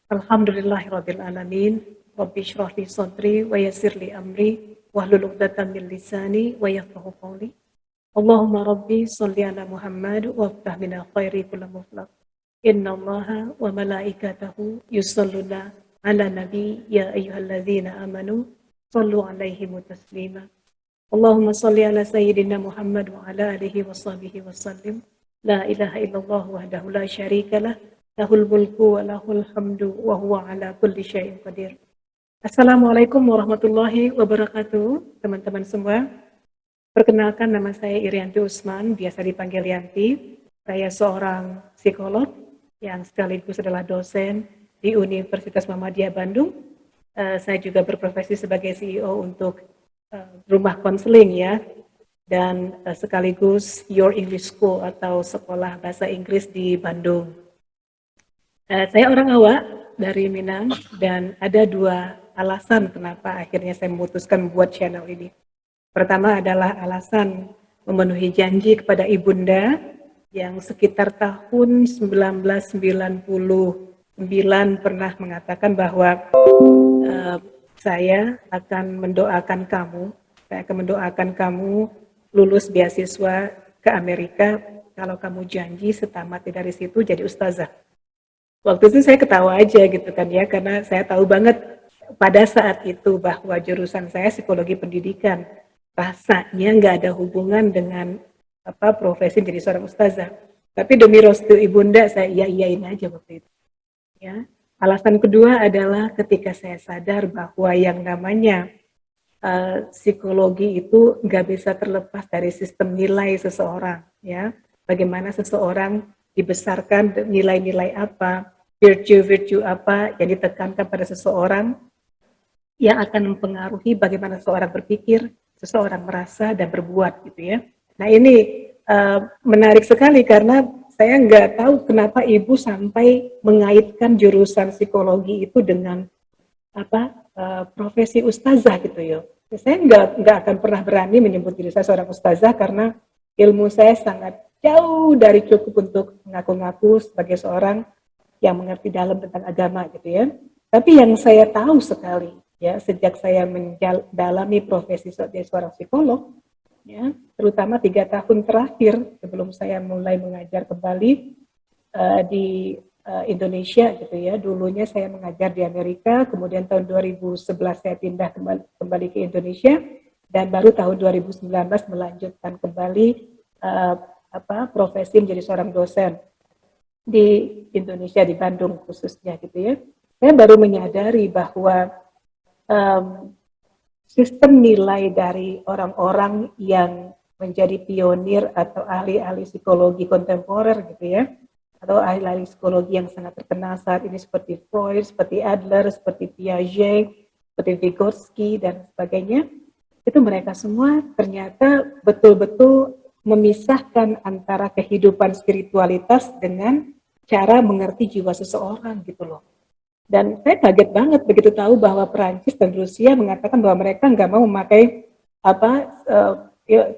Alhamdulillahirabbil alamin. Rabbi shrah li sadri wa yassir li amri wahlul 'uqdatam min lisani wa yafqahu qawli. Allahumma rabbi shalli ala Muhammad wa aftah min khairi kulli muflaq. Innallaha wa malaikatahu yusalluna ala nabi ya ayyuhalladzina amanu sallu alaihi wa taslima. Allahumma salli ala sayyidina Muhammad wa ala alihi wa sahbihi wa sallim. La ilaha illallah wahdahu la syarikalah. Lahul mulku wa lahul hamdu wa huwa ala kulli syai'in qadir. Assalamualaikum warahmatullahi wabarakatuh, teman-teman semua. Perkenalkan, nama saya Irianti Usman, biasa dipanggil Yanti. Saya seorang psikolog yang sekaligus adalah dosen di Universitas Muhammadiyah Bandung. Saya juga berprofesi sebagai CEO untuk rumah konseling ya, dan sekaligus Your English School atau sekolah bahasa Inggris di Bandung. Saya orang Awak dari Minang dan ada dua alasan kenapa akhirnya saya memutuskan membuat channel ini. Pertama adalah alasan memenuhi janji kepada Ibunda yang sekitar tahun 1999 pernah mengatakan bahwa saya akan mendoakan kamu lulus beasiswa ke Amerika kalau kamu janji setamat dari situ jadi ustazah. Waktu itu saya ketawa aja gitu kan ya, karena saya tahu banget pada saat itu bahwa jurusan saya psikologi pendidikan, rasanya nggak ada hubungan dengan profesi jadi seorang ustazah. Tapi demi restu Ibunda saya iyain aja waktu itu. Ya. Alasan kedua adalah ketika saya sadar bahwa yang namanya psikologi itu nggak bisa terlepas dari sistem nilai seseorang. Ya, bagaimana seseorang dibesarkan, nilai-nilai apa, virtue apa yang ditekankan pada seseorang yang akan mempengaruhi bagaimana seseorang berpikir, seseorang merasa dan berbuat gitu ya. Nah ini menarik sekali karena saya nggak tahu kenapa Ibu sampai mengaitkan jurusan psikologi itu dengan profesi ustazah gitu ya. Saya nggak akan pernah berani menyebut diri saya seorang ustazah karena ilmu saya sangat jauh dari cukup untuk mengaku-ngaku sebagai seorang yang mengerti dalam tentang agama gitu ya. Tapi yang saya tahu sekali ya sejak saya mendalami profesi sebagai seorang psikolog ya, terutama 3 tahun terakhir sebelum saya mulai mengajar kembali di Indonesia gitu ya. Dulunya saya mengajar di Amerika, kemudian tahun 2011 saya pindah kembali ke Indonesia dan baru tahun 2019 melanjutkan kembali profesi menjadi seorang dosen di Indonesia, di Bandung khususnya gitu ya. Saya baru menyadari bahwa sistem nilai dari orang-orang yang menjadi pionir atau ahli-ahli psikologi kontemporer gitu ya, atau ahli-ahli psikologi yang sangat terkenal saat ini seperti Freud, seperti Adler, seperti Piaget, seperti Vygotsky dan sebagainya, itu mereka semua ternyata betul-betul memisahkan antara kehidupan spiritualitas dengan cara mengerti jiwa seseorang gitu loh. Dan saya kaget banget begitu tahu bahwa Perancis dan Rusia mengatakan bahwa mereka nggak mau memakai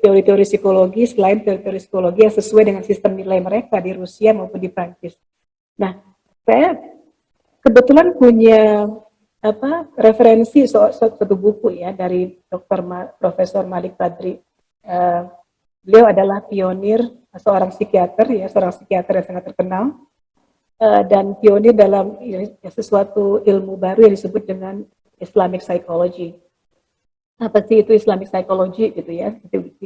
teori-teori psikologi selain teori-teori psikologi yang sesuai dengan sistem nilai mereka di Rusia maupun di Perancis. Nah, saya kebetulan punya referensi suatu buku ya dari Profesor Malik Badri. Beliau adalah pionir seorang psikiater ya, seorang psikiater yang sangat terkenal. Dan pionir dalam sesuatu ilmu baru yang disebut dengan Islamic Psychology. Apa sih itu Islamic Psychology gitu ya?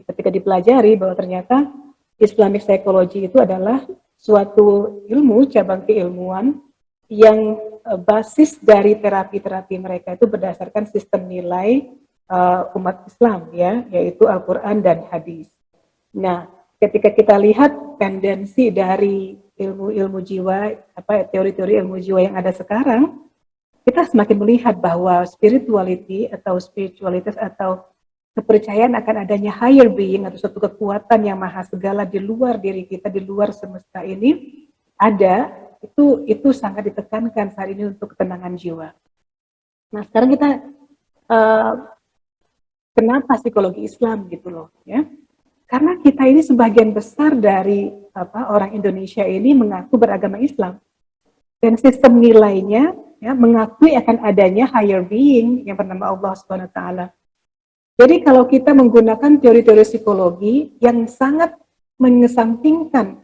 Ketika dipelajari bahwa ternyata Islamic Psychology itu adalah suatu ilmu, cabang keilmuan yang basis dari terapi-terapi mereka itu berdasarkan sistem nilai umat Islam ya, yaitu Al-Quran dan Hadis. Nah, ketika kita lihat tendensi dari ilmu-ilmu jiwa, teori-teori ilmu jiwa yang ada sekarang, kita semakin melihat bahwa spiritualitas atau kepercayaan akan adanya higher being atau suatu kekuatan yang maha segala di luar diri kita, di luar semesta ini ada, itu sangat ditekankan saat ini untuk ketenangan jiwa. Nah, sekarang kita kenapa psikologi Islam gitu loh ya? Karena kita ini sebagian besar dari orang Indonesia ini mengaku beragama Islam. Dan sistem nilainya ya, mengakui akan adanya higher being yang bernama Allah Subhanahu wa taala. Jadi kalau kita menggunakan teori-teori psikologi yang sangat mengesampingkan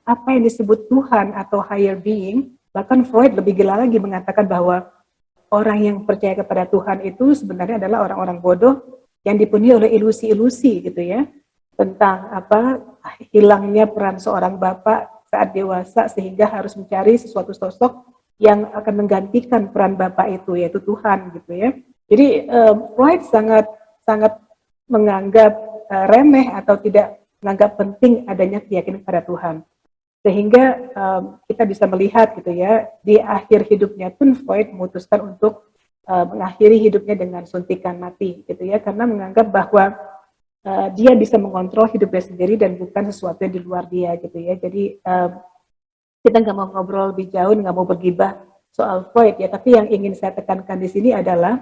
apa yang disebut Tuhan atau higher being, bahkan Freud lebih gila lagi mengatakan bahwa orang yang percaya kepada Tuhan itu sebenarnya adalah orang-orang bodoh yang dipenuhi oleh ilusi-ilusi gitu ya, tentang apa hilangnya peran seorang bapak saat dewasa sehingga harus mencari sesuatu sosok yang akan menggantikan peran bapak itu, yaitu Tuhan gitu ya. Jadi Freud sangat menganggap remeh atau tidak menganggap penting adanya keyakinan pada Tuhan. Sehingga kita bisa melihat gitu ya, di akhir hidupnya pun Freud memutuskan untuk mengakhiri hidupnya dengan suntikan mati gitu ya, karena menganggap bahwa dia bisa mengontrol hidupnya sendiri dan bukan sesuatu yang di luar dia gitu ya. Jadi kita nggak mau ngobrol lebih jauh, nggak mau bergibah soal Freud ya, tapi yang ingin saya tekankan di sini adalah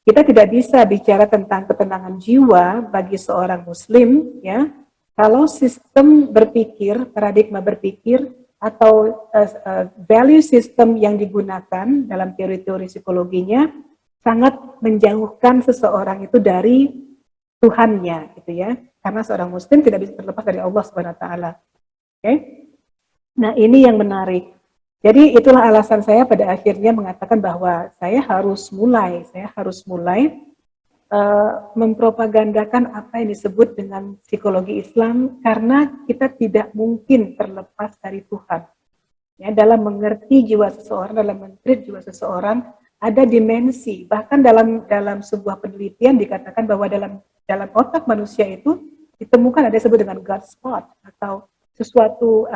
kita tidak bisa bicara tentang ketenangan jiwa bagi seorang muslim ya kalau sistem berpikir, paradigma berpikir atau value system yang digunakan dalam teori-teori psikologinya sangat menjauhkan seseorang itu dari Tuhannya gitu ya. Karena seorang muslim tidak bisa terlepas dari Allah Subhanahu wa taala. Oke. Nah, ini yang menarik. Jadi itulah alasan saya pada akhirnya mengatakan bahwa saya harus mulai mempropagandakan apa yang disebut dengan psikologi Islam karena kita tidak mungkin terlepas dari Tuhan. Ya, dalam mengerti jiwa seseorang, dalam mentreat jiwa seseorang ada dimensi. Bahkan dalam sebuah penelitian dikatakan bahwa dalam otak manusia itu ditemukan ada disebut dengan God spot atau sesuatu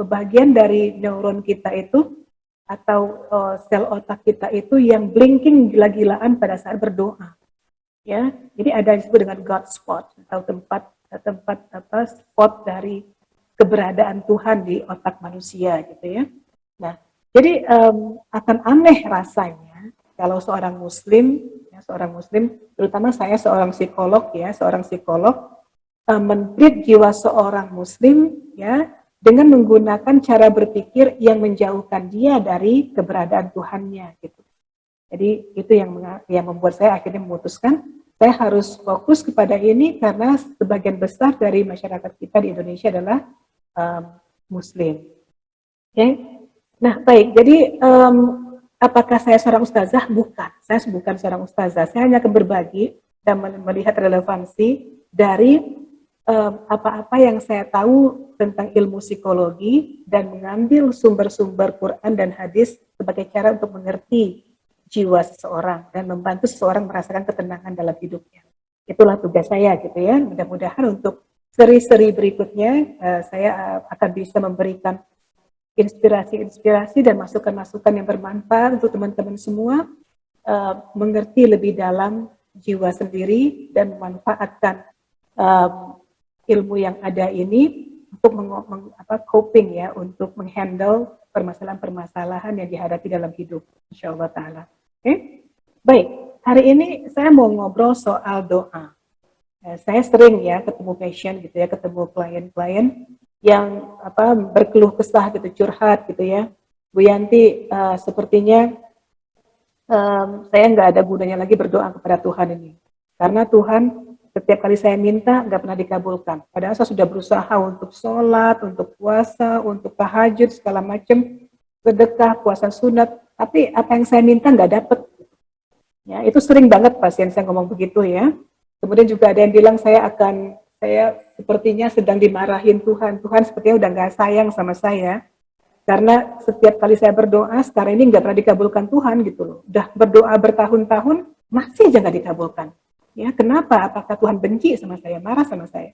bagian dari neuron kita itu atau sel otak kita itu yang blinking gila-gilaan pada saat berdoa. Ya, jadi ada disebut dengan God spot atau tempat spot dari keberadaan Tuhan di otak manusia gitu ya. Nah, jadi akan aneh rasanya kalau seorang muslim, terutama saya seorang psikolog men-treat jiwa seorang muslim ya dengan menggunakan cara berpikir yang menjauhkan dia dari keberadaan Tuhannya gitu. Jadi itu yang membuat saya akhirnya memutuskan saya harus fokus kepada ini karena sebagian besar dari masyarakat kita di Indonesia adalah muslim. Oke. Nah, baik. Jadi apakah saya seorang ustazah? Bukan. Saya bukan seorang ustazah. Saya hanya akan berbagi dan melihat relevansi dari apa-apa yang saya tahu tentang ilmu psikologi dan mengambil sumber-sumber Quran dan hadis sebagai cara untuk mengerti jiwa seseorang dan membantu seseorang merasakan ketenangan dalam hidupnya. Itulah tugas saya gitu ya. Mudah-mudahan untuk seri-seri berikutnya saya akan bisa memberikan inspirasi-inspirasi dan masukan-masukan yang bermanfaat untuk teman-teman semua mengerti lebih dalam jiwa sendiri dan memanfaatkan ilmu yang ada ini untuk coping ya, untuk menghandle permasalahan-permasalahan yang dihadapi dalam hidup, insyaallah ta'ala. Oke? Baik, hari ini saya mau ngobrol soal doa. Saya sering ya ketemu pasien gitu ya, ketemu klien-klien yang berkeluh kesah gitu, curhat gitu ya. Bu Yanti, sepertinya saya nggak ada gunanya lagi berdoa kepada Tuhan ini. Karena Tuhan setiap kali saya minta nggak pernah dikabulkan. Padahal saya sudah berusaha untuk sholat, untuk puasa, untuk tahajud segala macam, sedekah, puasa sunat, tapi apa yang saya minta nggak dapet. Ya, itu sering banget pasien saya ngomong begitu ya. Kemudian juga ada yang bilang saya sepertinya sedang dimarahin Tuhan. Tuhan sepertinya udah nggak sayang sama saya. Karena setiap kali saya berdoa sekarang ini nggak pernah dikabulkan Tuhan gitu loh. Udah berdoa bertahun-tahun masih aja nggak dikabulkan. Ya, kenapa? Apakah Tuhan benci sama saya, marah sama saya?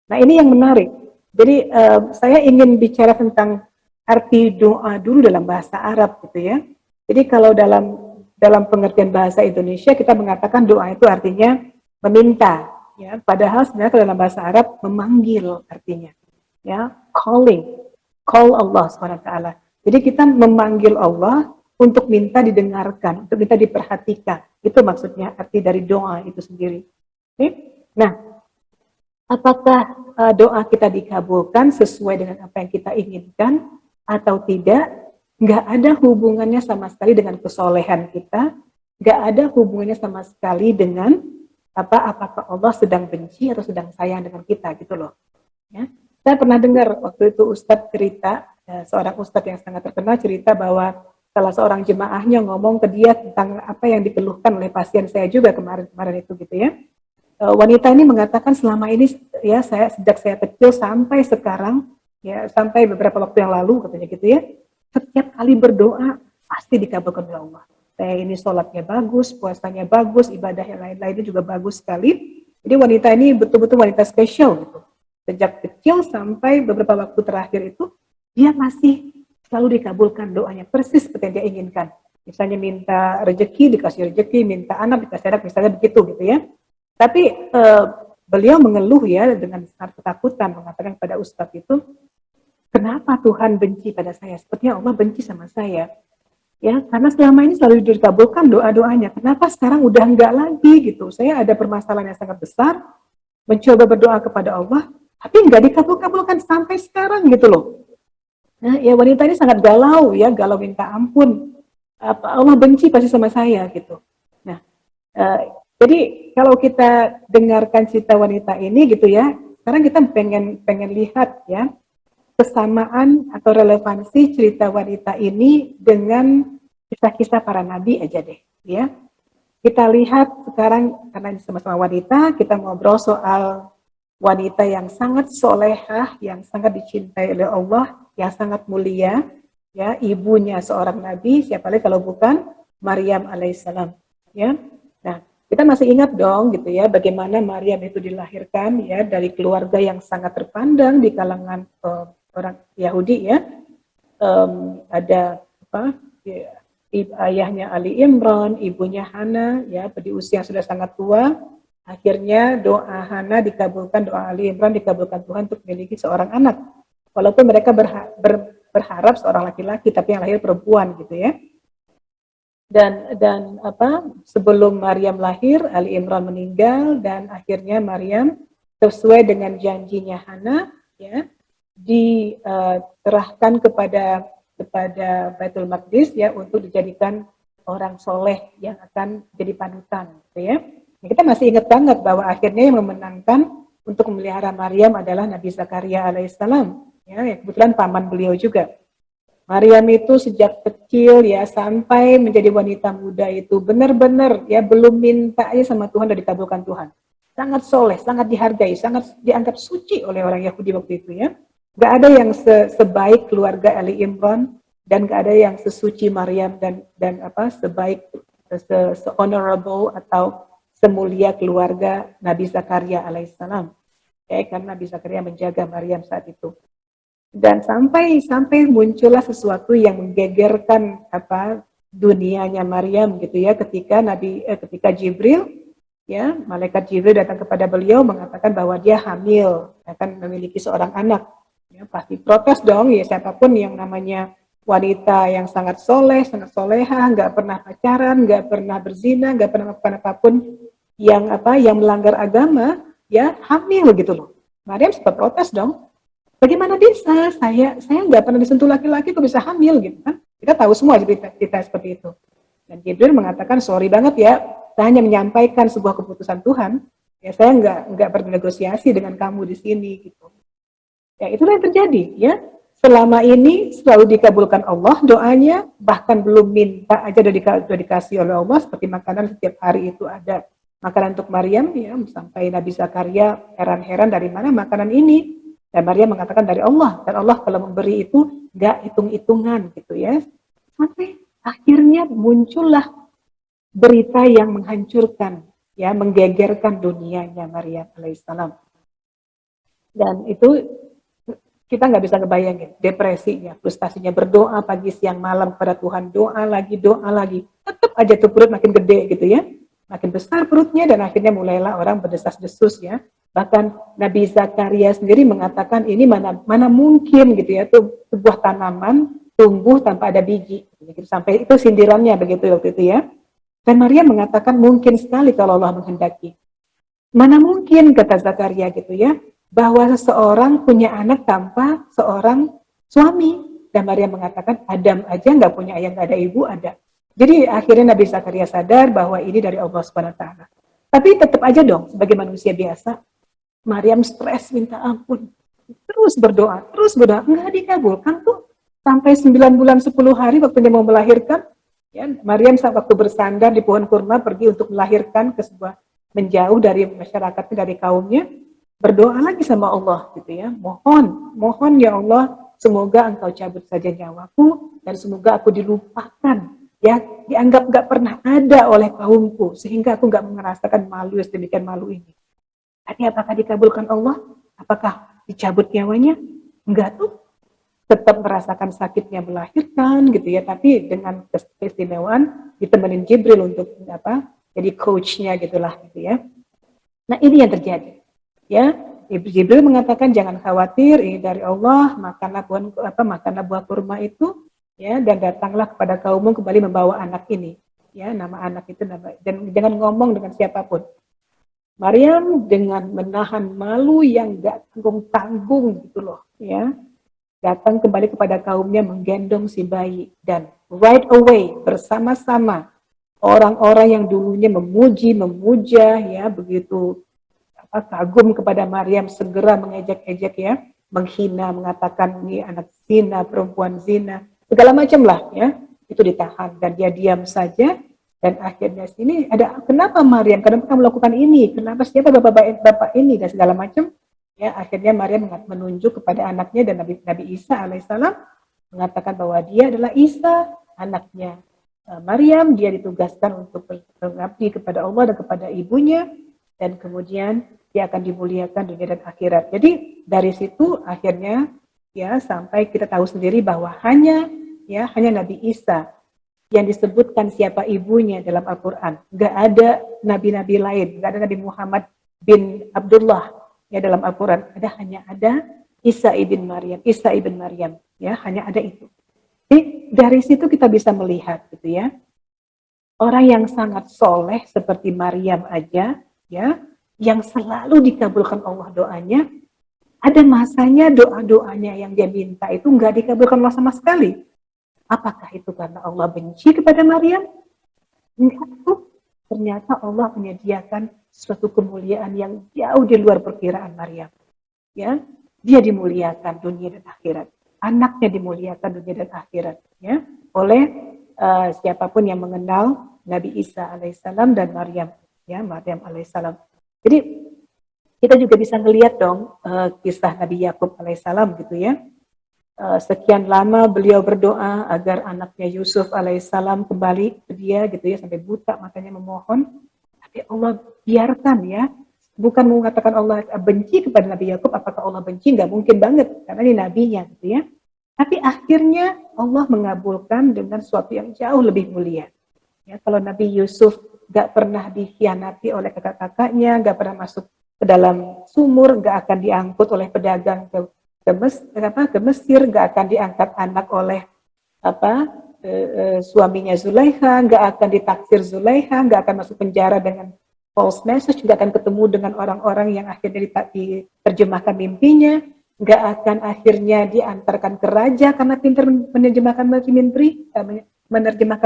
Nah, ini yang menarik. Jadi saya ingin bicara tentang arti doa dulu dalam bahasa Arab gitu ya. Jadi kalau dalam pengertian bahasa Indonesia kita mengatakan doa itu artinya meminta, ya. Padahal sebenarnya dalam bahasa Arab memanggil artinya, ya, call Allah SWT. Jadi kita memanggil Allah untuk minta didengarkan, untuk minta diperhatikan. Itu maksudnya arti dari doa itu sendiri. Oke? Nah, apakah doa kita dikabulkan sesuai dengan apa yang kita inginkan atau tidak? nggak ada hubungannya sama sekali dengan kesolehan kita, nggak ada hubungannya sama sekali dengan apakah Allah sedang benci atau sedang sayang dengan kita gitu loh. Ya. Saya pernah dengar waktu itu Ustadz cerita, seorang Ustadz yang sangat terkenal cerita bahwa salah seorang jemaahnya ngomong ke dia tentang apa yang dikeluhkan oleh pasien saya juga kemarin itu gitu ya. Wanita ini mengatakan selama ini ya sejak saya kecil sampai sekarang ya sampai beberapa waktu yang lalu katanya gitu ya, setiap kali berdoa pasti dikabulkan oleh Allah. Saya ini sholatnya bagus, puasanya bagus, ibadah yang lain-lainnya juga bagus sekali. Jadi wanita ini betul-betul wanita spesial gitu. Sejak kecil sampai beberapa waktu terakhir itu dia masih selalu dikabulkan doanya persis seperti yang dia inginkan. Misalnya minta rezeki dikasih rezeki, minta anak dikasih anak, misalnya begitu gitu ya. Tapi beliau mengeluh ya dengan sangat ketakutan mengatakan kepada Ustadz itu, kenapa Tuhan benci pada saya? Sepertinya Allah benci sama saya. Ya, karena selama ini selalu dikabulkan doa-doanya. Kenapa sekarang udah enggak lagi gitu? Saya ada permasalahan yang sangat besar, mencoba berdoa kepada Allah, tapi enggak dikabul-kabulkan sampai sekarang gitu loh. Nah, ya wanita ini sangat galau ya, galau minta ampun. Allah benci pasti sama saya gitu. Nah, jadi kalau kita dengarkan cerita wanita ini gitu ya, sekarang kita pengen lihat ya kesamaan atau relevansi cerita wanita ini dengan kisah-kisah para nabi aja deh ya. Kita lihat sekarang karena sama-sama wanita, kita ngobrol soal wanita yang sangat solehah, yang sangat dicintai oleh Allah, yang sangat mulia, ya ibunya seorang nabi, siapa lagi kalau bukan Maryam alaihissalam, ya. Nah, kita masih ingat dong gitu ya bagaimana Maryam itu dilahirkan ya dari keluarga yang sangat terpandang di kalangan orang Yahudi ya. Ada apa? Ya, ayahnya Ali Imran, ibunya Hana ya di usia yang sudah sangat tua. Akhirnya doa Hana dikabulkan, doa Ali Imran dikabulkan Tuhan untuk memiliki seorang anak. Walaupun mereka berharap seorang laki-laki tapi yang lahir perempuan gitu ya. Dan sebelum Maryam lahir, Ali Imran meninggal dan akhirnya Maryam sesuai dengan janjinya Hana ya diserahkan kepada Baitul Maqdis ya untuk dijadikan orang soleh yang akan jadi panutan gitu ya. Nah, kita masih ingat banget bahwa akhirnya yang memenangkan untuk memelihara Maryam adalah Nabi Zakaria alaihissalam ya, yang kebetulan paman beliau juga. Maryam itu sejak kecil ya sampai menjadi wanita muda itu benar-benar ya belum minta aja sama Tuhan dan dikabulkan Tuhan. Sangat soleh, sangat dihargai, sangat dianggap suci oleh orang Yahudi waktu itu ya. Gak ada yang sebaik keluarga Ali Imran dan gak ada yang sesuci Maryam dan sebaik se-honorable atau semulia keluarga Nabi Zakaria alaihissalam. Ya, karena Nabi Zakaria menjaga Maryam saat itu. Dan sampai muncullah sesuatu yang menggegerkan dunianya Maryam gitu ya ketika Jibril ya malaikat Jibril datang kepada beliau mengatakan bahwa dia hamil akan memiliki seorang anak ya, pasti protes dong ya siapapun yang namanya wanita yang sangat soleh sangat soleha nggak pernah pacaran nggak pernah berzina nggak pernah melakukan apapun yang melanggar agama ya hamil gitu loh. Maryam sempat protes dong. Bagaimana bisa? Saya nggak pernah disentuh laki-laki kok bisa hamil gitu kan? Kita tahu semua cerita seperti itu. Dan Jibril mengatakan sorry banget ya, saya hanya menyampaikan sebuah keputusan Tuhan. Ya saya nggak bernegosiasi dengan kamu di sini gitu. Ya itulah yang terjadi ya. Selama ini selalu dikabulkan Allah doanya, bahkan belum minta aja udah dikasih oleh Allah seperti makanan setiap hari itu ada makanan untuk Maryam ya sampai Nabi Zakaria heran-heran dari mana makanan ini. Dan Maryam mengatakan dari Allah. Dan Allah kalau memberi itu nggak hitung-hitungan gitu ya. Sampai akhirnya muncullah berita yang menghancurkan, ya menggegerkan dunianya Maryam alaihissalam. Dan itu kita nggak bisa ngebayangin depresinya, frustasinya berdoa pagi siang malam kepada Tuhan, doa lagi, tetap aja tuh perut makin gede gitu ya. Makin besar perutnya dan akhirnya mulailah orang berdesas-desus ya. Bahkan Nabi Zakaria sendiri mengatakan ini mana mungkin gitu ya tuh sebuah tanaman tumbuh tanpa ada biji. Gitu. Sampai itu sindirannya begitu waktu itu ya. Dan Maria mengatakan mungkin sekali kalau Allah menghendaki. Mana mungkin kata Zakaria gitu ya bahwa seseorang punya anak tanpa seorang suami. Dan Maryam mengatakan, Adam aja nggak punya ayah, nggak ada ibu, ada. Jadi akhirnya Nabi Zakaria sadar bahwa ini dari Allah Subhanahu Wa Taala. Tapi tetap aja dong, sebagai manusia biasa, Maryam stres minta ampun. Terus berdoa, nggak dikabulkan tuh. Sampai 9 bulan 10 hari waktu dia mau melahirkan, ya, Maryam saat waktu bersandar di pohon kurma pergi untuk melahirkan ke sebuah menjauh dari masyarakatnya, dari kaumnya, berdoa lagi sama Allah gitu ya. Mohon ya Allah, semoga engkau cabut saja nyawaku dan semoga aku dilupakan, ya, dianggap gak pernah ada oleh kaumku sehingga aku gak merasakan malu sedemikian malu ini. Tapi apakah dikabulkan Allah? Apakah dicabut nyawanya? Enggak tuh, tetap merasakan sakitnya melahirkan gitu ya, tapi dengan keistimewaan ditemenin Jibril untuk apa? Jadi coachnya gitulah gitu ya. Nah ini yang terjadi. Ya, Jibril mengatakan jangan khawatir, ini dari Allah, makanlah buah kurma itu, ya, dan datanglah kepada kaummu kembali membawa anak ini, ya, nama anak itu dan jangan ngomong dengan siapapun. Maryam dengan menahan malu yang gak tanggung-tanggung gitu loh, ya, datang kembali kepada kaumnya menggendong si bayi dan right away bersama-sama orang-orang yang dulunya memuja, ya, begitu kagum kepada Maryam segera mengejek-ejek ya, menghina, mengatakan ini anak zina, perempuan zina, segala macam lah ya, itu ditahan dan dia diam saja. Dan akhirnya sini ada, kenapa Maryam, kenapa kamu melakukan ini, kenapa siapa bapak ini dan segala macam ya. Akhirnya Maryam menunjuk kepada anaknya dan Nabi Isa alaihissalam mengatakan bahwa dia adalah Isa, anaknya Maryam. Dia ditugaskan untuk mengabdi kepada Allah dan kepada ibunya, dan kemudian dia akan dimuliakan dunia dan akhirat. Jadi dari situ akhirnya ya sampai kita tahu sendiri bahwa hanya Nabi Isa yang disebutkan siapa ibunya dalam Al-Quran. Nggak ada nabi-nabi lain, nggak ada Nabi Muhammad bin Abdullah ya dalam Al-Quran. Hanya ada Isa ibn Maryam, ya, hanya ada itu. Jadi dari situ kita bisa melihat gitu ya, orang yang sangat soleh seperti Maryam aja, ya, yang selalu dikabulkan Allah doanya, ada masanya doa-doanya yang dia minta itu nggak dikabulkan Allah sama sekali. Apakah itu karena Allah benci kepada Maryam? Enggak tuh. Ternyata Allah menyediakan suatu kemuliaan yang jauh di luar perkiraan Maryam. Ya, dia dimuliakan dunia dan akhirat. Anaknya dimuliakan dunia dan akhirat. Ya, oleh siapapun yang mengenal Nabi Isa alaihissalam dan Maryam. Ya, Maryam alaihissalam. Jadi kita juga bisa melihat dong kisah Nabi Yakub alaihissalam gitu ya. Sekian lama beliau berdoa agar anaknya Yusuf alaihissalam kembali ke dia gitu ya, sampai buta matanya memohon, tapi Allah biarkan ya. Bukan mengatakan Allah benci kepada Nabi Yakub, apakah Allah benci? Nggak mungkin banget, karena ini nabinya gitu ya. Tapi akhirnya Allah mengabulkan dengan sesuatu yang jauh lebih mulia. Ya, kalau Nabi Yusuf nggak pernah dikhianati oleh kakak-kakaknya, nggak pernah masuk ke dalam sumur, nggak akan diangkut oleh pedagang ke Mesir, nggak akan diangkat anak oleh suaminya Zulaikha, nggak akan ditaksir Zulaikha, nggak akan masuk penjara dengan false message, nggak akan ketemu dengan orang-orang yang akhirnya diterjemahkan mimpinya, nggak akan akhirnya diantarkan ke raja karena pintar menerjemahkan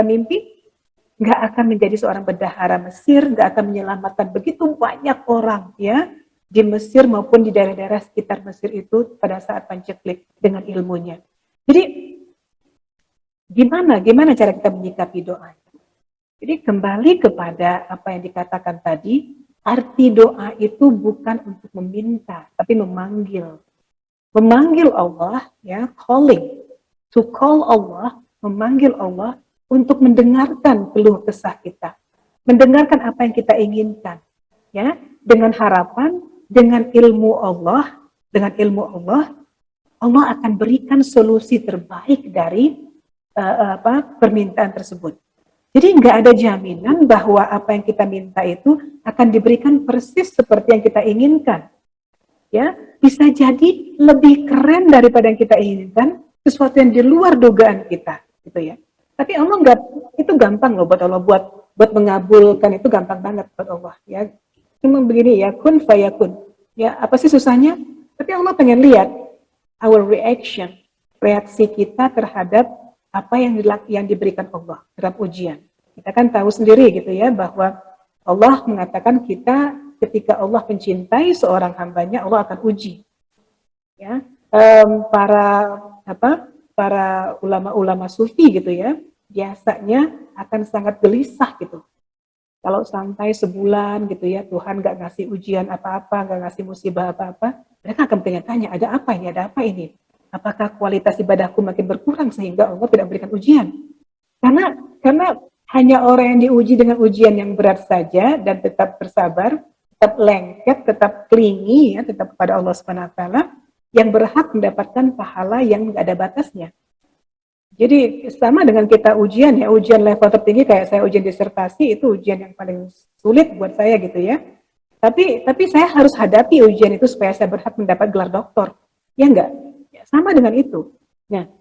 mimpi, nggak akan menjadi seorang bendahara Mesir, nggak akan menyelamatkan begitu banyak orang ya di Mesir maupun di daerah-daerah sekitar Mesir itu pada saat pancaklik dengan ilmunya. Jadi gimana cara kita menyikapi doa? Jadi kembali kepada apa yang dikatakan tadi, arti doa itu bukan untuk meminta, tapi memanggil. Memanggil Allah, ya, calling, to call Allah, memanggil Allah untuk mendengarkan keluh kesah kita, mendengarkan apa yang kita inginkan, ya, dengan harapan, dengan ilmu Allah, Allah akan berikan solusi terbaik dari permintaan tersebut. Jadi nggak ada jaminan bahwa apa yang kita minta itu akan diberikan persis seperti yang kita inginkan. Ya, bisa jadi lebih keren daripada yang kita inginkan, sesuatu yang di luar dugaan kita, gitu ya. Tapi Allah nggak, itu gampang loh buat Allah, buat mengabulkan itu gampang banget buat Allah. Ya, cuma begini ya, kun fayakun. Ya, apa sih susahnya? Tapi Allah pengen lihat our reaction, reaksi kita terhadap apa yang diberikan Allah dalam ujian. Kita kan tahu sendiri gitu ya, bahwa Allah mengatakan kita ketika Allah mencintai seorang hambanya, Allah akan uji. Ya, para ulama-ulama sufi gitu ya, biasanya akan sangat gelisah gitu. Kalau sampai sebulan gitu ya, Tuhan nggak ngasih ujian apa-apa, nggak ngasih musibah apa-apa, mereka akan tanya, ada apa ini, ada apa ini? Apakah kualitas ibadahku makin berkurang sehingga Allah tidak memberikan ujian? Karena hanya orang yang diuji dengan ujian yang berat saja dan tetap bersabar, tetap lengket, tetap clingy, ya, tetap kepada Allah Subhanahu Wa Taala, yang berhak mendapatkan pahala yang nggak ada batasnya. Jadi sama dengan kita ujian ya, ujian level tertinggi kayak saya ujian disertasi itu ujian yang paling sulit buat saya gitu ya. Tapi saya harus hadapi ujian itu supaya saya berhak mendapat gelar doktor. Ya enggak? Ya, sama dengan itu. Nah,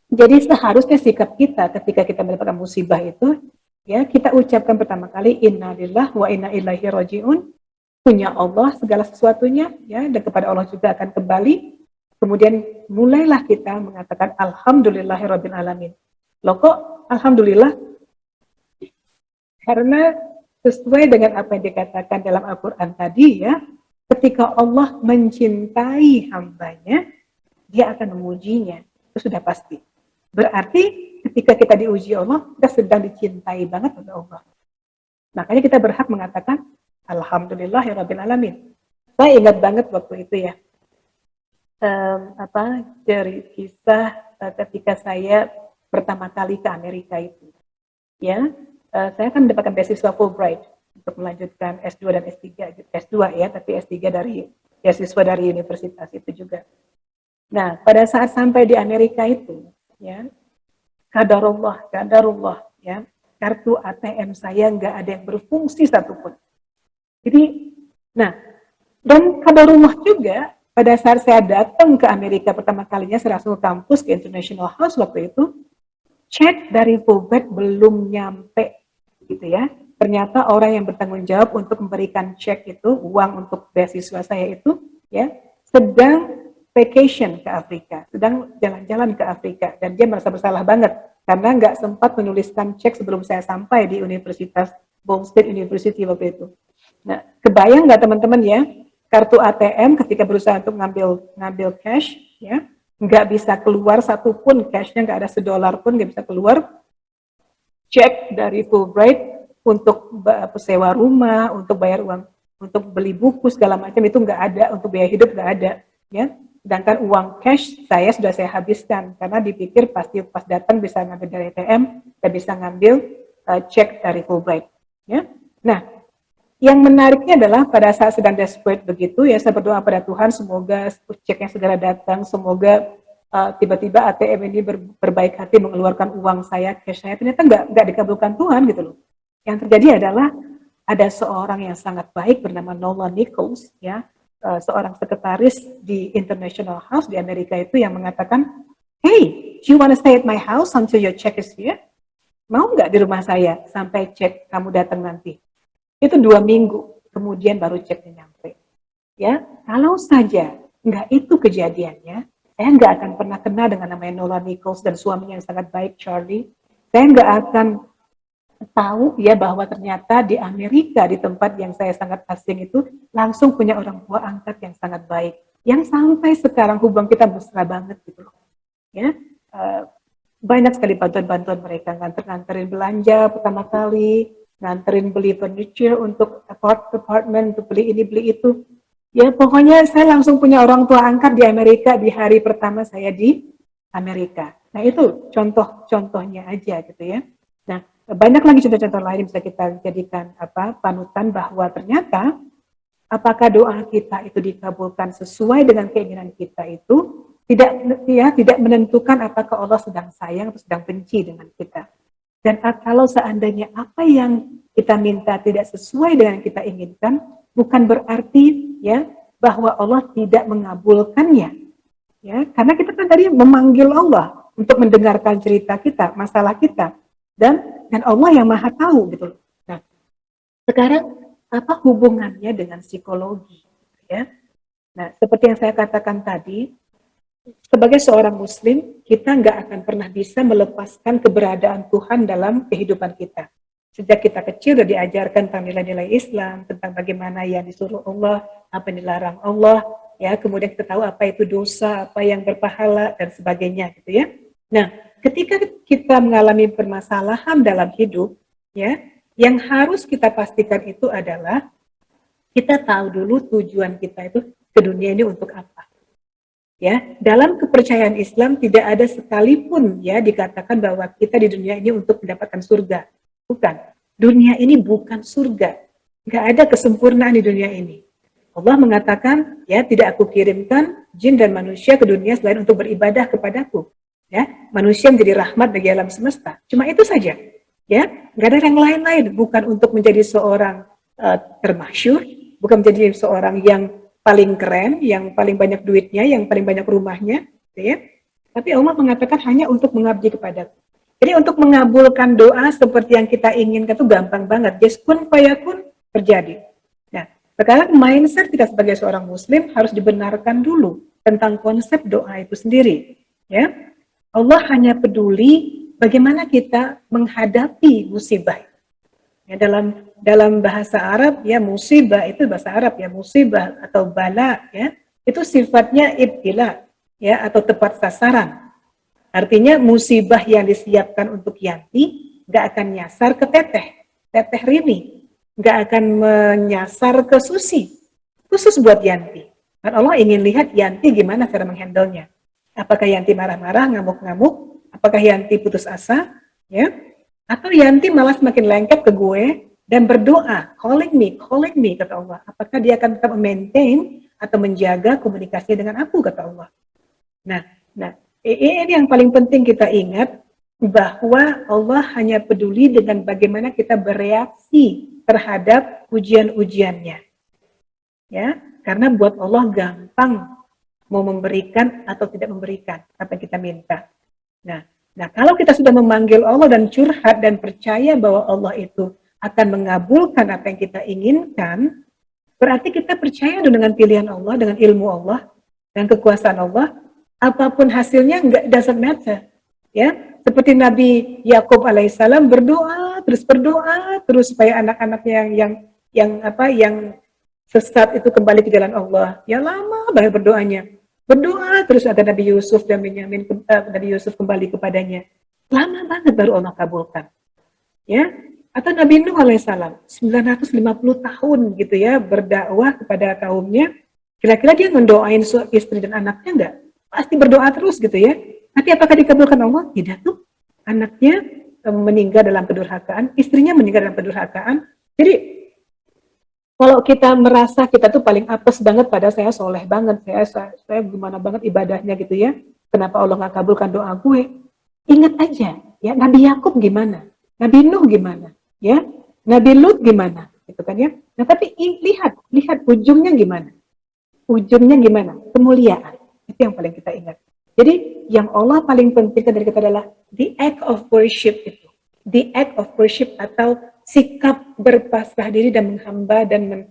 jadi seharusnya sikap kita ketika kita mendapatkan musibah itu, ya kita ucapkan pertama kali innalillahi wa inna ilaihi rajiun, punya Allah segala sesuatunya, ya, dan kepada Allah juga akan kembali. Kemudian mulailah kita mengatakan alhamdulillahirabbil alamin. Loh kok alhamdulillah? Karena sesuai dengan apa yang dikatakan dalam Al-Qur'an tadi ya, ketika Allah mencintai hambanya, dia akan memujinya. Itu sudah pasti. Berarti ketika kita diuji Allah, kita sedang dicintai banget oleh Allah. Makanya kita berhak mengatakan alhamdulillahirabbil alamin. Saya ingat banget waktu itu ya. Dari kisah ketika saya pertama kali ke Amerika itu, ya, saya kan mendapatkan beasiswa Fulbright untuk melanjutkan S2 dan S3, S2 ya, tapi S3 dari beasiswa dari universitas itu juga. Nah, pada saat sampai di Amerika itu, ya, qadarullah, ya, kartu ATM saya nggak ada yang berfungsi satupun. Jadi, nah, dan qadarullah juga. Pada saat saya datang ke Amerika pertama kalinya, saya langsung ke kampus, ke International House waktu itu, cek dari Fulbright belum nyampe, gitu ya. Ternyata orang yang bertanggung jawab untuk memberikan cek itu, uang untuk beasiswa saya itu, ya, sedang vacation ke Afrika, sedang jalan-jalan ke Afrika, dan dia merasa bersalah banget, karena nggak sempat menuliskan cek sebelum saya sampai di Universitas Ball State University waktu itu. Nah, kebayang nggak teman-teman ya? Kartu ATM ketika berusaha untuk ngambil cash, ya, nggak bisa keluar satupun, cashnya nggak ada $1 pun nggak bisa keluar. Cek dari Fulbright untuk sewa rumah, untuk bayar uang, untuk beli buku segala macam itu nggak ada, untuk biaya hidup nggak ada, ya. Sedangkan uang cash sudah saya habiskan karena dipikir pasti pas datang bisa ngambil dari ATM dan bisa ngambil cek dari Fulbright, ya. Nah, yang menariknya adalah pada saat sedang desperate begitu ya, saya berdoa pada Tuhan semoga ceknya segera datang, semoga tiba-tiba ATM ini berbaik hati mengeluarkan uang saya, cash saya. Ternyata nggak dikabulkan Tuhan gitu loh. Yang terjadi adalah ada seorang yang sangat baik bernama Nolan Nichols ya, seorang sekretaris di International House di Amerika itu yang mengatakan, hey, do you want to stay at my house until your check is here? Mau nggak di rumah saya sampai cek kamu datang nanti? Itu 2 minggu, kemudian baru ceknya nyampe. Ya, kalau saja nggak itu kejadiannya, saya nggak akan pernah kenal dengan namanya Nolan Nichols dan suaminya yang sangat baik, Charlie. Saya nggak akan tahu ya bahwa ternyata di Amerika, di tempat yang saya sangat asing itu, langsung punya orang tua angkat yang sangat baik. Yang sampai sekarang hubungan kita mesra banget gitu loh. Ya, banyak sekali bantuan-bantuan mereka, nganterin belanja pertama kali, nganterin beli furniture untuk apartment, untuk beli ini, beli itu. Ya, pokoknya saya langsung punya orang tua angkat di Amerika di hari pertama saya di Amerika. Nah, itu contoh-contohnya aja gitu ya. Nah, banyak lagi contoh-contoh lain bisa kita jadikan panutan bahwa ternyata apakah doa kita itu dikabulkan sesuai dengan keinginan kita itu tidak menentukan apakah Allah sedang sayang atau sedang benci dengan kita. Dan kalau seandainya apa yang kita minta tidak sesuai dengan yang kita inginkan, bukan berarti ya bahwa Allah tidak mengabulkannya. Ya, karena kita kan tadi memanggil Allah untuk mendengarkan cerita kita, masalah kita, dan Allah yang Maha tahu gitu. Nah, sekarang apa hubungannya dengan psikologi? Ya, nah seperti yang saya katakan tadi, sebagai seorang muslim, kita nggak akan pernah bisa melepaskan keberadaan Tuhan dalam kehidupan kita. Sejak kita kecil sudah diajarkan tentang nilai-nilai Islam, tentang bagaimana yang disuruh Allah, apa yang dilarang Allah, ya, kemudian kita tahu apa itu dosa, apa yang berpahala, dan sebagainya, gitu ya. Nah, ketika kita mengalami permasalahan dalam hidup, ya, yang harus kita pastikan itu adalah kita tahu dulu tujuan kita itu ke dunia ini untuk apa. Ya, dalam kepercayaan Islam tidak ada sekalipun ya dikatakan bahwa kita di dunia ini untuk mendapatkan surga. Bukan. Dunia ini bukan surga. Nggak ada kesempurnaan di dunia ini. Allah mengatakan, ya, tidak aku kirimkan jin dan manusia ke dunia selain untuk beribadah kepadaku. Ya, manusia menjadi rahmat bagi alam semesta. Cuma itu saja. Ya, nggak ada yang lain-lain. Bukan untuk menjadi seorang termasyhur, bukan menjadi seorang yang paling keren, yang paling banyak duitnya, yang paling banyak rumahnya, gitu ya. Tapi Allah mengatakan hanya untuk mengabdi kepadaku. Jadi untuk mengabulkan doa seperti yang kita inginkan itu gampang banget. Just kun fayakun, terjadi. Nah, sekarang mindset kita sebagai seorang muslim harus dibenarkan dulu tentang konsep doa itu sendiri. Ya, Allah hanya peduli bagaimana kita menghadapi musibah. Ya, dalam bahasa Arab ya musibah itu bahasa Arab ya, musibah atau bala ya itu sifatnya ibtila ya atau tepat sasaran. Artinya musibah yang disiapkan untuk Yanti nggak akan nyasar ke teteh Rini, nggak akan menyasar ke Susi, khusus buat Yanti. Dan Allah ingin lihat Yanti gimana cara menghandlenya. Apakah Yanti marah-marah, ngamuk-ngamuk? Apakah Yanti putus asa? Ya, atau Yanti malah semakin lengket ke gue dan berdoa, calling me, kata Allah. Apakah dia akan tetap maintain atau menjaga komunikasi dengan aku, kata Allah. Nah, ini yang paling penting kita ingat, bahwa Allah hanya peduli dengan bagaimana kita bereaksi terhadap ujian-ujiannya. Ya, karena buat Allah gampang mau memberikan atau tidak memberikan apa yang kita minta. Nah, kalau kita sudah memanggil Allah dan curhat dan percaya bahwa Allah itu akan mengabulkan apa yang kita inginkan, berarti kita percaya dengan pilihan Allah, dengan ilmu Allah, dan kekuasaan Allah, apapun hasilnya doesn't matter. Ya, seperti Nabi Yakub alaihissalam berdoa terus supaya anak-anaknya yang sesat itu kembali ke jalan Allah. Ya lama banget berdoanya. Berdoa terus agar Nabi Yusuf dan Benyamin, Nabi Yusuf kembali kepadanya. Lama banget baru Allah kabulkan. Ya, atau Nabi Nuh alaihissalam 950 tahun gitu ya berdakwah kepada kaumnya. Kira-kira dia mendoain istri dan anaknya enggak? Pasti berdoa terus gitu ya. Tapi apakah dikabulkan Allah? Tidak tuh. Anaknya meninggal dalam kedurhakaan, istrinya meninggal dalam kedurhakaan. Jadi kalau kita merasa kita tuh paling apes banget, pada saya soleh banget, saya gimana banget ibadahnya gitu ya, kenapa Allah nggak kabulkan doa gue? Ingat aja, ya Nabi Yakub gimana, Nabi Nuh gimana, ya Nabi Lut gimana, gitu kan ya. Nah tapi lihat ujungnya gimana, kemuliaan, itu yang paling kita ingat. Jadi yang Allah paling pentingkan dari kita adalah the act of worship itu, the act of worship atau sikap berpasrah diri dan menghamba dan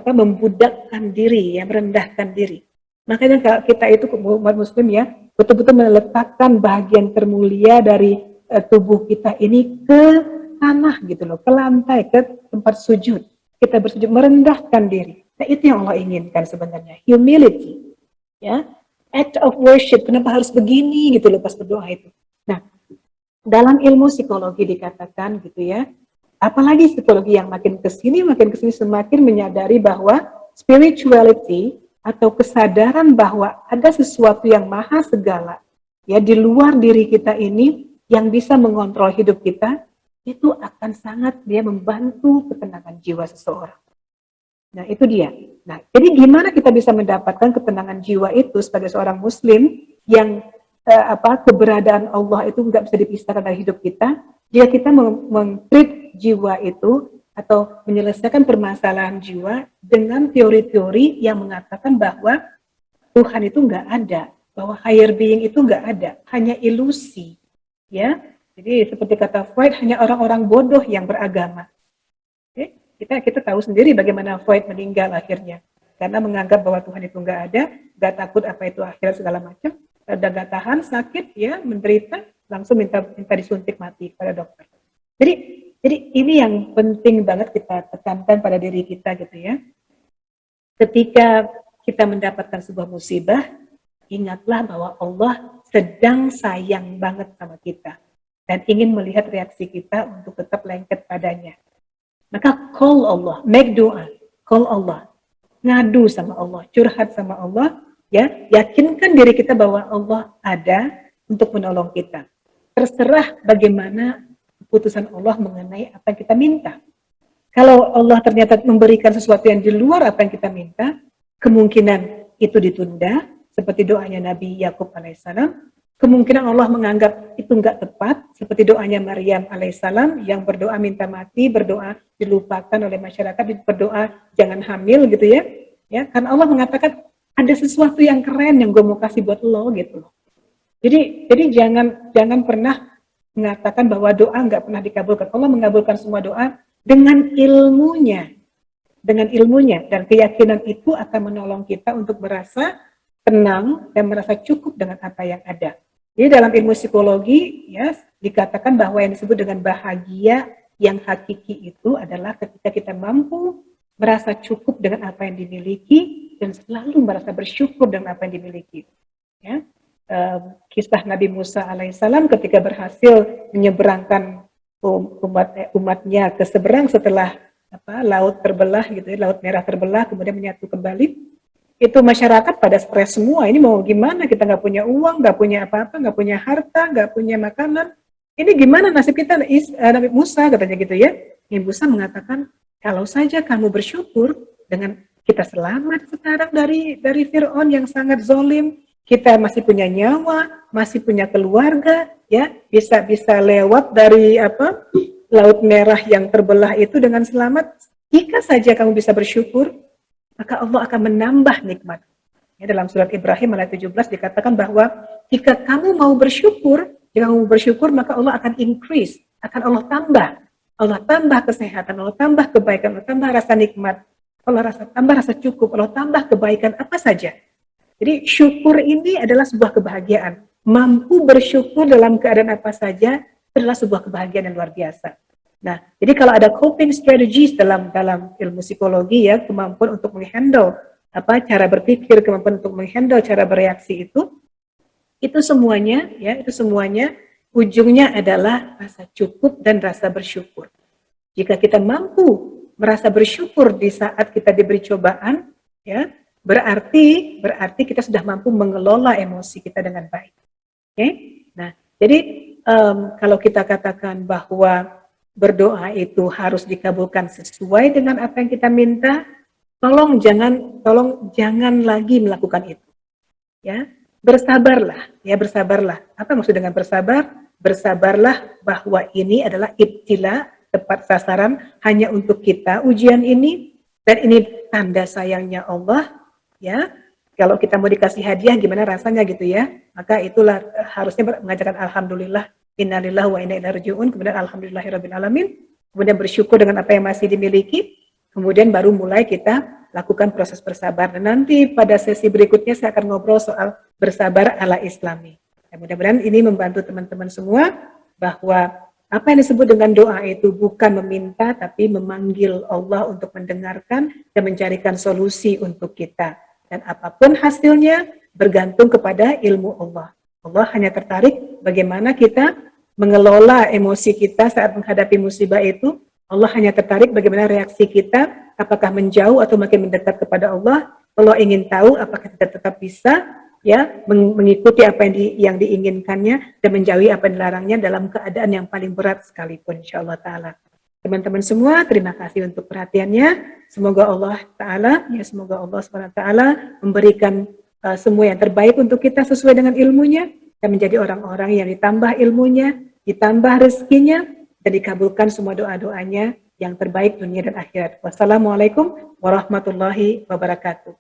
membudakkan diri, ya, merendahkan diri. Makanya kalau kita itu umat muslim ya, betul-betul meletakkan bagian termulia dari tubuh kita ini ke tanah gitu loh, ke lantai, ke tempat sujud. Kita bersujud merendahkan diri. Nah, itu yang Allah inginkan sebenarnya, humility. Ya, act of worship. Kenapa harus begini gitu loh pas berdoa itu. Nah, dalam ilmu psikologi dikatakan gitu ya, apalagi psikologi yang makin kesini semakin menyadari bahwa spirituality atau kesadaran bahwa ada sesuatu yang maha segala ya di luar diri kita ini yang bisa mengontrol hidup kita, itu akan sangat dia membantu ketenangan jiwa seseorang. Nah itu dia. Nah jadi gimana kita bisa mendapatkan ketenangan jiwa itu sebagai seorang muslim yang keberadaan Allah itu nggak bisa dipisahkan dari hidup kita, jika kita men-treat jiwa itu atau menyelesaikan permasalahan jiwa dengan teori-teori yang mengatakan bahwa Tuhan itu nggak ada, bahwa higher being itu nggak ada, hanya ilusi, ya. Jadi seperti kata Freud, hanya orang-orang bodoh yang beragama. Oke? Kita tahu sendiri bagaimana Freud meninggal akhirnya, karena menganggap bahwa Tuhan itu nggak ada, nggak takut apa itu akhirat segala macam. udah gak tahan, sakit, ya, menderita, langsung minta disuntik mati pada dokter. Jadi ini yang penting banget kita tekankan pada diri kita gitu ya. Ketika kita mendapatkan sebuah musibah, ingatlah bahwa Allah sedang sayang banget sama kita dan ingin melihat reaksi kita untuk tetap lengket padanya. Maka call Allah, make doa, call Allah, ngadu sama Allah, curhat sama Allah, ya, yakinkan diri kita bahwa Allah ada untuk menolong kita. Terserah bagaimana keputusan Allah mengenai apa yang kita minta. Kalau Allah ternyata memberikan sesuatu yang di luar apa yang kita minta, kemungkinan itu ditunda, seperti doanya Nabi Yakub alaihissalam. Kemungkinan Allah menganggap itu enggak tepat, seperti doanya Maryam alaihissalam yang berdoa minta mati, berdoa dilupakan oleh masyarakat, berdoa jangan hamil gitu ya. Ya, karena Allah mengatakan ada sesuatu yang keren yang gue mau kasih buat lo gitu loh. Jadi jangan pernah mengatakan bahwa doa enggak pernah dikabulkan. Allah mengabulkan semua doa dengan ilmunya dan keyakinan itu akan menolong kita untuk merasa tenang dan merasa cukup dengan apa yang ada. Jadi dalam ilmu psikologi ya dikatakan bahwa yang disebut dengan bahagia yang hakiki itu adalah ketika kita mampu merasa cukup dengan apa yang dimiliki dan selalu merasa bersyukur dengan apa yang dimiliki. Ya. Kisah Nabi Musa alaihissalam ketika berhasil menyeberangkan umatnya ke seberang setelah laut terbelah gitu ya, laut merah terbelah kemudian menyatu kembali. Itu masyarakat pada stres semua, ini mau gimana, kita nggak punya uang, nggak punya apa-apa, nggak punya harta, nggak punya makanan, ini gimana nasib kita, Nabi Musa katanya gitu ya. Nabi Musa mengatakan, kalau saja kamu bersyukur dengan kita selamat sekarang dari Fir'aun yang sangat zolim, kita masih punya nyawa, masih punya keluarga, ya bisa lewat dari laut merah yang terbelah itu dengan selamat. Jika saja kamu bisa bersyukur, maka Allah akan menambah nikmat. Ya, dalam surat Ibrahim ayat 17 dikatakan bahwa jika kamu mau bersyukur, maka Allah akan increase, akan Allah tambah kesehatan, Allah tambah kebaikan, Allah tambah rasa nikmat, Allah tambah rasa cukup, Allah tambah kebaikan apa saja. Jadi syukur ini adalah sebuah kebahagiaan. Mampu bersyukur dalam keadaan apa saja adalah sebuah kebahagiaan yang luar biasa. Nah, jadi kalau ada coping strategies dalam ilmu psikologi ya, kemampuan untuk menghandle cara berpikir, kemampuan untuk menghandle cara bereaksi itu semuanya ujungnya adalah rasa cukup dan rasa bersyukur. Jika kita mampu merasa bersyukur di saat kita diberi cobaan, ya, berarti kita sudah mampu mengelola emosi kita dengan baik. Oke? Nah, jadi kalau kita katakan bahwa berdoa itu harus dikabulkan sesuai dengan apa yang kita minta, tolong jangan lagi melakukan itu. Ya, bersabarlah. Apa maksud dengan bersabar? Bersabarlah bahwa ini adalah ibtila, tepat sasaran hanya untuk kita ujian ini, dan ini tanda sayangnya Allah. Ya, kalau kita mau dikasih hadiah gimana rasanya gitu ya? Maka itulah harusnya mengajarkan alhamdulillah. Innalillahi wa inna ilaihi raji'un, kemudian alhamdulillahirabbil alamin, kemudian bersyukur dengan apa yang masih dimiliki, kemudian baru mulai kita lakukan proses bersabar. Dan nanti pada sesi berikutnya saya akan ngobrol soal bersabar ala Islami. Dan mudah-mudahan ini membantu teman-teman semua bahwa apa yang disebut dengan doa itu bukan meminta tapi memanggil Allah untuk mendengarkan dan mencarikan solusi untuk kita. Dan apapun hasilnya bergantung kepada ilmu Allah. Allah hanya tertarik bagaimana kita mengelola emosi kita saat menghadapi musibah itu. Allah hanya tertarik bagaimana reaksi kita, apakah menjauh atau makin mendekat kepada Allah. Allah ingin tahu apakah kita tetap bisa ya mengikuti apa yang diinginkannya dan menjauhi apa yang dilarangnya dalam keadaan yang paling berat sekalipun, insyaallah taala. Teman-teman semua, terima kasih untuk perhatiannya. Semoga Allah SWT memberikan semua yang terbaik untuk kita sesuai dengan ilmunya dan menjadi orang-orang yang ditambah ilmunya, ditambah rezekinya, dan dikabulkan semua doa-doanya yang terbaik dunia dan akhirat. Wassalamualaikum warahmatullahi wabarakatuh.